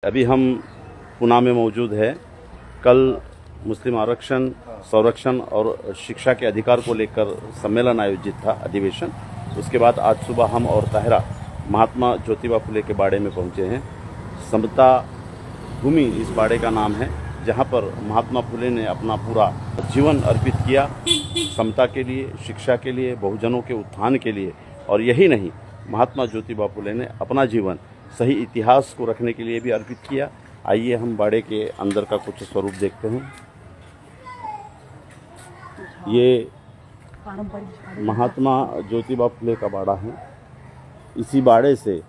अभी हम पुणे में मौजूद है। कल मुस्लिम आरक्षण, संरक्षण और शिक्षा के अधिकार को लेकर सम्मेलन आयोजित था, अधिवेशन। उसके बाद आज सुबह हम और ताहिरा महात्मा ज्योतिबा फुले के बाड़े में पहुंचे हैं। समता भूमि इस बाड़े का नाम है, जहां पर महात्मा फुले ने अपना पूरा जीवन अर्पित किया समता के लिए, शिक्षा के लिए, बहुजनों के उत्थान के लिए। और यही नहीं, महात्मा ज्योतिबा फुले ने अपना जीवन सही इतिहास को रखने के लिए भी अर्पित किया। आइए हम बाड़े के अंदर का कुछ स्वरूप देखते हैं। ये महात्मा ज्योतिबा फुले का बाड़ा है। इसी बाड़े से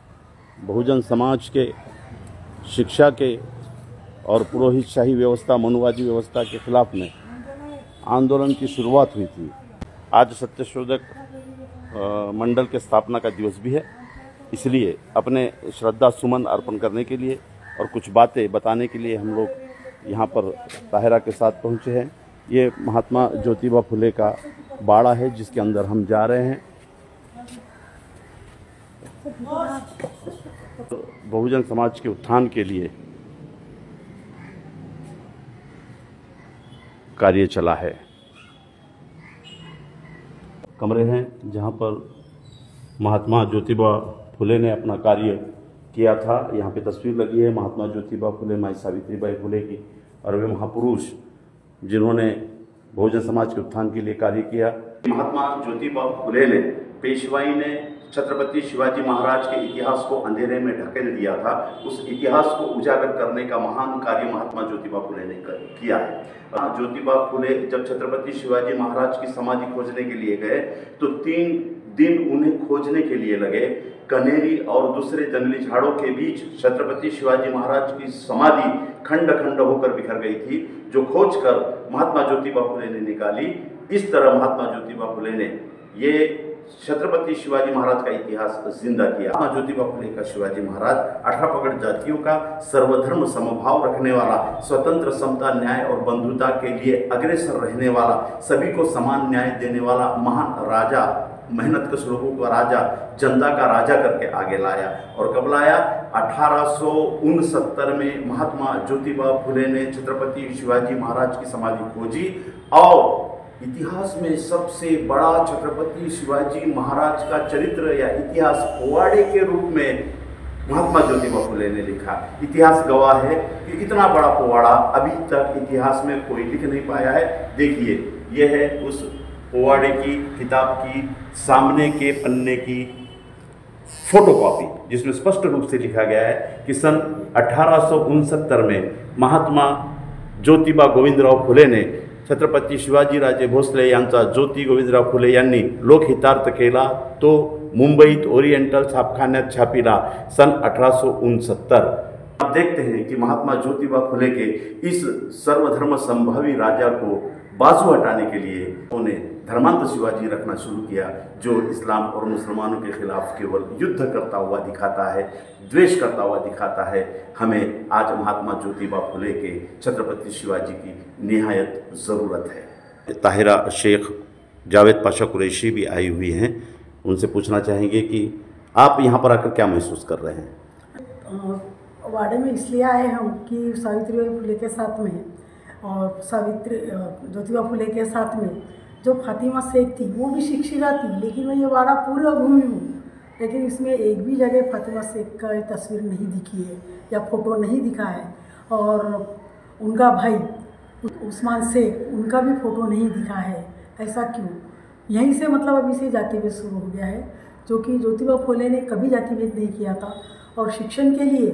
बहुजन समाज के, शिक्षा के और पुरोहितशाही व्यवस्था, मनुवादी व्यवस्था के खिलाफ में आंदोलन की शुरुआत हुई थी। आज सत्यशोधक मंडल के स्थापना का दिवस भी है, इसलिए अपने श्रद्धा सुमन अर्पण करने के लिए और कुछ बातें बताने के लिए हम लोग यहाँ पर ताहिरा के साथ पहुँचे हैं। ये महात्मा ज्योतिबा फुले का बाड़ा है, जिसके अंदर हम जा रहे हैं। बहुजन समाज के उत्थान के लिए कार्य चला है। कमरे हैं जहाँ पर महात्मा ज्योतिबा फुले ने अपना कार्य किया था। यहाँ पे तस्वीर लगी है महात्मा ज्योतिबा फुले, माई सावित्रीबाई फुले की, और वे महापुरुष जिन्होंने बहुजन समाज के उत्थान के लिए कार्य किया। महात्मा ज्योतिबा फुले ने, पेशवाई ने छत्रपति शिवाजी महाराज के इतिहास को अंधेरे में ढकेल दिया था। उस इतिहास को उजागर करने का महान कार्य महात्मा ज्योतिबा फुले ने किया है। ज्योतिबा फुले जब छत्रपति शिवाजी महाराज की समाधि खोजने के लिए गए तो 3 दिन उन्हें खोजने के लिए लगे। कनेरी और दूसरे जंगली झाड़ों के बीच छत्रपति शिवाजी महाराज की समाधि खंड खंड होकर बिखर गई थी, जो खोजकर महात्मा ज्योतिबा फुले ने निकाली। इस तरह महात्मा ज्योतिबा फुले ने ये छत्रपति शिवाजी महाराज का इतिहास जिंदा किया। महात्मा ज्योतिबा फुले का शिवाजी महाराज 18 पगड़ जातियों का सर्वधर्म समभाव रखने वाला, स्वतंत्र, समता, न्याय और बंधुता के लिए अग्रसर रहने वाला, सभी को समान न्याय देने वाला महान राजा, मेहनत कश लोगों का राजा, जनता का राजा करके आगे लाया। और कब लाया? 1869 में महात्मा ज्योतिबा फुले ने छत्रपति शिवाजी महाराज की समाधि खोजी और इतिहास में सबसे बड़ा छत्रपति शिवाजी महाराज का चरित्र या इतिहास पोवाड़े के रूप में महात्मा ज्योतिबा फुले ने लिखा। इतिहास गवाह है कि इतना बड़ा पोवाड़ा अभी तक इतिहास में कोई लिख नहीं पाया है। देखिए, यह है उस पोवाड़े की किताब की सामने के पन्ने की फोटोकॉपी, जिसमें स्पष्ट रूप से लिखा गया है कि सन 1869 में महात्मा ज्योतिबा गोविंदराव फुले ने छत्रपती शिवाजीराजे भोसले यांचा ज्योती गोविंदराव फुले यांनी लोकहितार्थ केला, तो मुंबईत ओरिएंटल छापखान्यात छापिला सन 1869। आप देखते हैं कि महात्मा ज्योतिबा फुले के इस सर्वधर्म संभावी राजा को बाजू हटाने के लिए उन्होंने धर्मांत शिवाजी रखना शुरू किया, जो इस्लाम और मुसलमानों के खिलाफ केवल युद्ध करता हुआ दिखाता है, द्वेष करता हुआ दिखाता है। हमें आज महात्मा ज्योतिबा फुले के, छत्रपति शिवाजी की निहायत ज़रूरत है। ताहिरा शेख जावेद पाशा कुरैशी भी आई हुई हैं। उनसे पूछना चाहेंगे कि आप यहाँ पर आकर क्या महसूस कर रहे हैं? वाड़े में इसलिए आए हम कि सावित्रीबाई फुले के साथ में और ज्योतिबा फुले के साथ में जो फातिमा शेख थी, वो भी शिक्षिता थी, लेकिन मैं ये वाड़ा पूरा घूमी हूँ, लेकिन इसमें एक भी जगह फातिमा शेख का तस्वीर नहीं दिखी है या फोटो नहीं दिखा है। और उनका भाई उस्मान शेख, उनका भी फोटो नहीं दिखा है। ऐसा क्यों? यहीं से मतलब अभी से जातिभेद शुरू हो गया है, जो कि ज्योतिबा फुले ने कभी जातिभेद नहीं किया था। और शिक्षण के लिए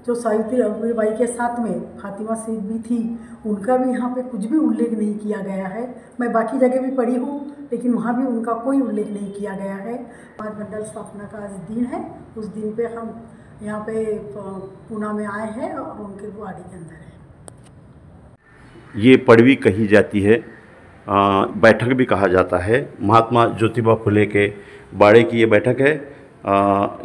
जो सावित्रीबाई के साथ में फातिमा शेख भी थी, उनका भी यहाँ पे कुछ भी उल्लेख नहीं किया गया है। मैं बाकी जगह भी पढ़ी हूँ, लेकिन वहाँ भी उनका कोई उल्लेख नहीं किया गया है। आज मंडल स्थापना का आज दिन है, उस दिन पे हम यहाँ पे पुणे में आए हैं और उनके वाड़ी के अंदर है। ये पड़वी कही जाती है, बैठक भी कहा जाता है। महात्मा ज्योतिबा फुले के बाड़े की ये बैठक है।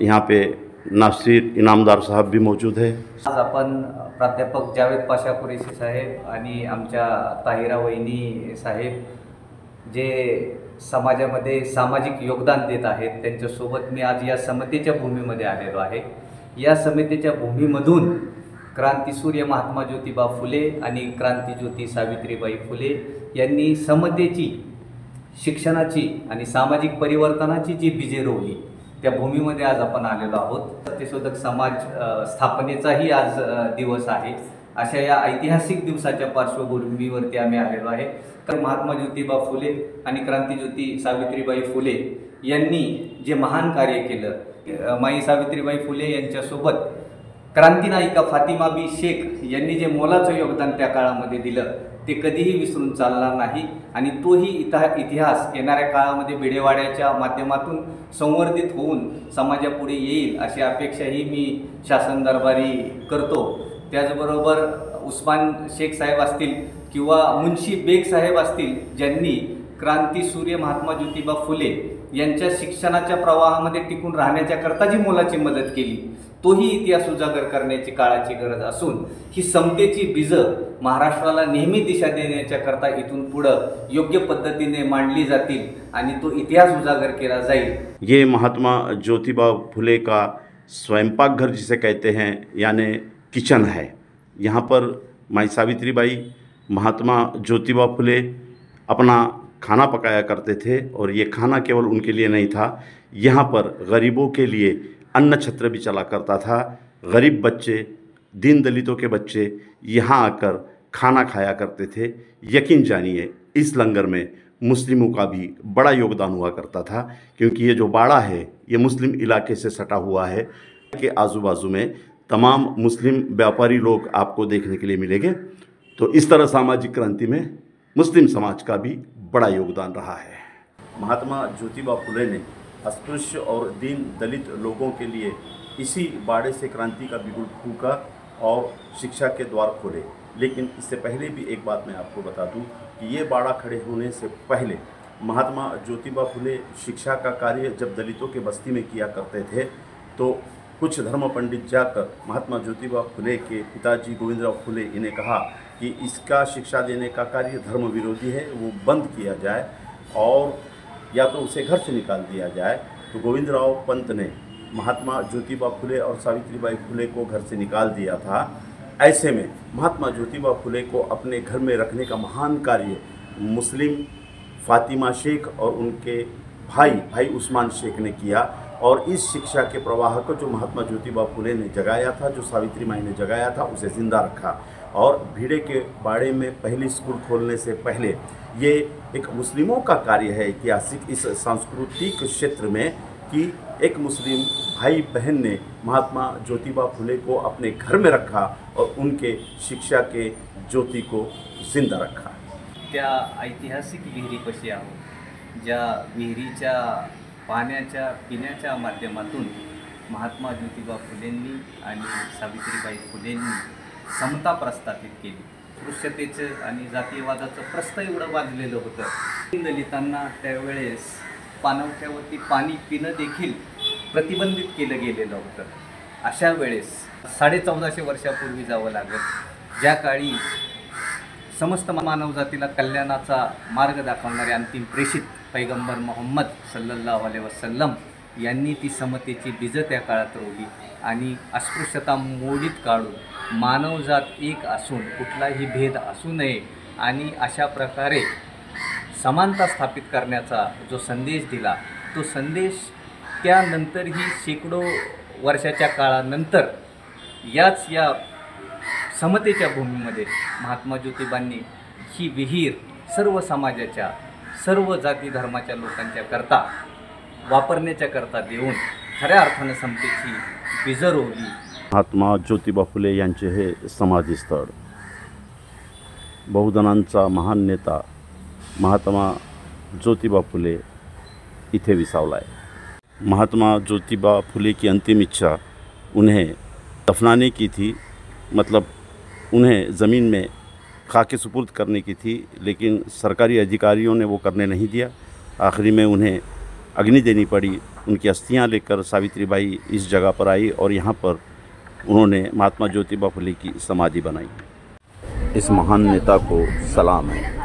यहाँ पे नासिर इनामदार साहब भी मौजूद है। आज आपण प्राध्यापक जावेद पाशा कुरैशी साहेब आणि आमच्या ताहिरा वहिनी साहेब, जे समाजामध्ये सामाजिक योगदान देत आहेत, त्यांच्यासोबत मी आज या समितीच्या भूमीमध्ये आलेलो आहे। या समितीच्या भूमीमधून क्रांतीसूर्य महात्मा ज्योतिबा फुले आणि क्रांतीज्योती सावित्रीबाई फुले यांनी समतेची, शिक्षणाची आणि सामाजिक परिवर्तनाची जी बीजे रोवली त्या भूमीमध्ये आज आपण आलेलो आहोत. सत्यशोधक समाज स्थापनेचाही आज दिवस आहे. अशा या ऐतिहासिक दिवसाच्या पार्श्वभूमीवरती आम्ही आलेलो आहे. कारण महात्मा ज्योतिबा फुले आणि क्रांतीज्योती सावित्रीबाई फुले यांनी जे महान कार्य केलं, माई सावित्रीबाई फुले यांच्यासोबत क्रांतिनायिका फातिमा बी शेख यांनी जे मोलाचं योगदान त्या काळामध्ये दिलं ते कधीही विसरून चालणार नाही. आणि तोही इतिहास येणाऱ्या काळामध्ये भिडेवाड्याच्या माध्यमातून संवर्धित होऊन समाजापुढे येईल अशी अपेक्षाही मी शासन दरबारी करतो. त्याचबरोबर उस्मान शेख साहेब असतील किंवा मुन्शी बेग साहेब असतील, ज्यांनी क्रांतीसूर्य महात्मा ज्योतिबा फुले यांच्या शिक्षणाच्या प्रवाहामध्ये टिकून राहण्याच्या करता जी मोलाची मदत केली, तोही इतिहास उजागर करण्याची काळाची गरज असून ही समतेची बीजं महाराष्ट्राला नेहमी दिशा देण्याच्या करता इथून पुढं योग्य पद्धतीने मांडली जातील आणि तो इतिहास उजागर केला जाईल. ये महात्मा ज्योतिबा फुले का स्वयंपाक घर जिसे कहते हैं, यानी किचन है. यहाँ पर माई सावित्रीबाई, महात्मा ज्योतिबा फुले अपना खाना पकाया करते थे और ये खाना केवल उनके लिए नहीं था, यहाँ पर गरीबों के लिए अन्न छत्र भी चला करता था. गरीब बच्चे, दीन दलितों के बच्चे यहाँ आकर खाना खाया करते थे. यकीन जानिए इस लंगर में मुस्लिमों का भी बड़ा योगदान हुआ करता था, क्योंकि ये जो बाड़ा है ये मुस्लिम इलाके से सटा हुआ है. के आजू बाजू में तमाम मुस्लिम व्यापारी लोग आपको देखने के लिए मिलेंगे. तो इस तरह सामाजिक क्रांति में मुस्लिम समाज का भी बड़ा योगदान रहा है. महात्मा ज्योतिबा फुले ने अस्पृश्य और दीन दलित लोगों के लिए इसी बाड़े से क्रांति का बिगुल फूंका और शिक्षा के द्वार खोले. लेकिन इससे पहले भी एक बात मैं आपको बता दूं कि ये बाड़ा खड़े होने से पहले महात्मा ज्योतिबा फुले शिक्षा का कार्य जब दलितों के बस्ती में किया करते थे, तो कुछ धर्म पंडित जाकर महात्मा ज्योतिबा फुले के पिताजी गोविंदराव फुले इन्हें कहा कि इसका शिक्षा देने का कार्य धर्म विरोधी है, वो बंद किया जाए और या तो उसे घर से निकाल दिया जाए. तो गोविंदराव पंत ने महात्मा ज्योतिबा फुले और सावित्रीबाई फुले को घर से निकाल दिया था. ऐसे में महात्मा ज्योतिबा फुले को अपने घर में रखने का महान कार्य मुस्लिम फातिमा शेख और उनके भाई उस्मान शेख ने किया. और इस शिक्षा के प्रवाह को जो महात्मा ज्योतिबा फुले ने जगाया था, जो सावित्री माई ने जगाया था, उसे जिंदा रखा. और भीड़े के बाड़े में पहली स्कूल खोलने से पहले ये एक मुस्लिमों का कार्य है ऐतिहासिक इस सांस्कृतिक क्षेत्र में कि एक मुस्लिम भाई बहन ने महात्मा ज्योतिबा फुले को अपने घर में रखा और उनके शिक्षा के ज्योति को जिंदा रखा. त्या ऐतिहासिक विहिरीपाशी आहोत, ज्या विहिरीच्या पाण्याच्या पिण्याच्या माध्यमातून महात्मा ज्योतिबा फुलेंनी आणि सावित्रीबाई फुलेंनी समता प्रस्थापित केली. स्पृश्यतेचं आणि जातीयवादाचं प्रस्थ एवढं बांधलेलं होतं. दलितांना त्यावेळेस पाणवठ्यावरती पाणी पिणं देखील प्रतिबंधित केलं गेलेलं होतं. अशा वेळेस 1450 वर्षापूर्वी जावं लागत, ज्या काळी समस्त मानवजातीला कल्याणाचा मार्ग दाखवणारे अंतिम प्रेषित पैगंबर मोहम्मद सल्लल्लाहु अलैहि वसल्लम यांनी ती समतेची बीजं त्या काळात रोवली आणि अस्पृश्यता मोडीत काढून मानवजात एक असून कुठलाही भेद असू नये आणि अशा प्रकारे समानता स्थापित करण्याचा जो संदेश दिला, तो संदेश त्यानंतरही शेकडो वर्षाच्या काळानंतर या समतेच्या भूमीमध्ये महात्मा ज्योतिबांनी ही विहीर सर्व समाजाच्या, सर्व जाती धर्माच्या लोकांच्या करता वापरण्याच्या करता देऊन खऱ्या अर्थानं समतेची बीजं रोवली. महात्मा ज्योतिबा फुले यांचे हे समाधी स्थळ, बहुजनांचा महान नेता महात्मा ज्योतिबा फुले इथे विसावला है. महात्मा ज्योतिबा फुले की अंतिम इच्छा उन्हें दफनाने की थी, मतलब उन्हें ज़मीन में खाके सुपुर्द करने की थी, लेकिन सरकारी अधिकारियों ने वो करने नहीं दिया. आखिरी में उन्हें अग्नि देनी पड़ी. उनकी अस्थियां लेकर सावित्रीबाई इस जगह पर आई और यहाँ पर उन्होंने महात्मा ज्योतिबा फुले की समाधि बनाई. इस महान नेता को सलाम है.